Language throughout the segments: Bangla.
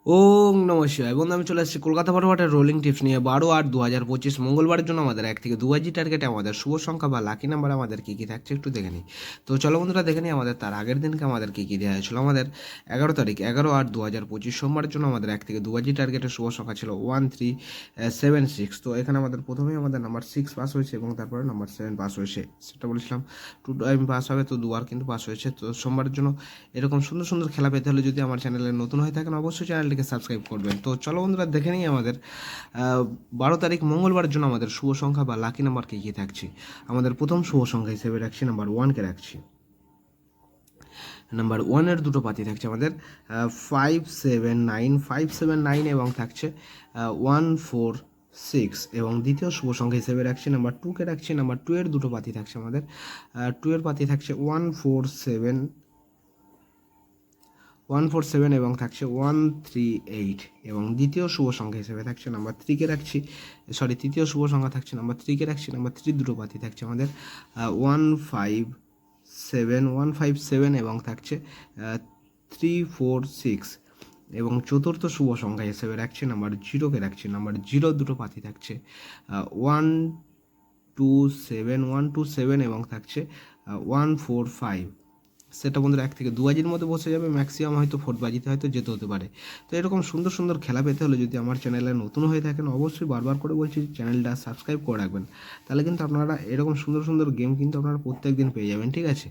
ওং নমঃ শিবায়। বন্ধু, আমি চলে আসছি কলকাতা ফটোফাটের রোলিং টিপস নিয়ে। 12/8/2025 মঙ্গলবারের জন্য আমাদের 1 থেকে 2 টার্গেটে আমাদের শুভ সংখ্যা বা লাকি নাম্বার আমাদের কী কী থাকছে একটু দেখে নিই। তো চলো বন্ধুরা দেখে নিই আমাদের তার আগের দিনকে আমাদের কী কী দেওয়া হয়েছিল। আমাদের 11 তারিখ 11/8/2025 সোমবারের জন্য আমাদের 1 থেকে 2 টার্গেটের শুভ সংখ্যা ছিল 1376। তো এখানে আমাদের প্রথমেই আমাদের নাম্বার 6 পাস হয়েছে এবং তারপরে নাম্বার 7 পাস হয়েছে। সেটা বলেছিলাম 2 টাইম পাস হবে, তো 2বার কিন্তু পাস হয়েছে। তো সোমবারের জন্য এরকম সুন্দর সুন্দর খেলা পেতে হলে যদি আমার চ্যানেলে নতুন হয়ে থাকেন অবশ্যই চ্যানেলটিকে সাবস্ক্রাইব করবেন। তো চলো বন্ধুরা দেখে নিই আমাদের 12 তারিখ মঙ্গলবারের জন্য আমাদের শুভ সংখ্যা বা লাকি নাম্বার কী কী থাকছে। আমাদের প্রথম শুভ সংখ্যা হিসেবে রাখছি নাম্বার 1কে রাখছি। নাম্বার 1-এর দুটো পাতি থাকছে আমাদের 579 এবং থাকছে 146। এবং দ্বিতীয় শুভ সংখ্যা হিসেবে রাখছি নাম্বার 2কে রাখছি। নাম্বার 2-এর দুটো পাতি থাকছে আমাদের 2-এর পাতি থাকছে 147 এবং থাকছে 138। এবং দ্বিতীয় শুভ সংখ্যা হিসেবে থাকছে নাম্বার 3কে রাখছি। তৃতীয় শুভ সংখ্যা থাকছে নাম্বার 3কে রাখছি। নাম্বার 3 দুটো পাতি থাকছে আমাদের 157 এবং থাকছে 346। এবং চতুর্থ শুভ সংখ্যা হিসেবে রাখছি নাম্বার 0কে রাখছি। নাম্বার 0 দুটো পাতি থাকছে 127 এবং থাকছে 145। সেটা বন্ধুরা 1 থেকে 2 মধ্যে বসে যাবে, ম্যাক্সিমাম হয়তো ফোর্টবাজিতে হয়তো যেতে হতে পারে। তো এরকম সুন্দর সুন্দর খেলা পেতে হলে যদি আমার চ্যানেলে নতুন হয়ে থাকেন অবশ্যই বারবার করে বলছি চ্যানেলটা সাবস্ক্রাইব করে রাখবেন। তাহলে কিন্তু আপনারা এরকম সুন্দর সুন্দর গেম কিন্তু আপনারা প্রত্যেক দিন পেয়ে যাবেন, ঠিক আছে?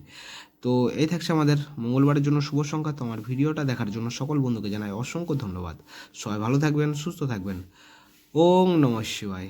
তো এই থাকছে আমাদের মঙ্গলবারের জন্য শুভ সংখ্যা। তো আমার ভিডিওটা দেখার জন্য সকল বন্ধুকে জানাই অসংখ্য ধন্যবাদ। সবাই ভালো থাকবেন, সুস্থ থাকবেন। ওং নমঃ শিবায়।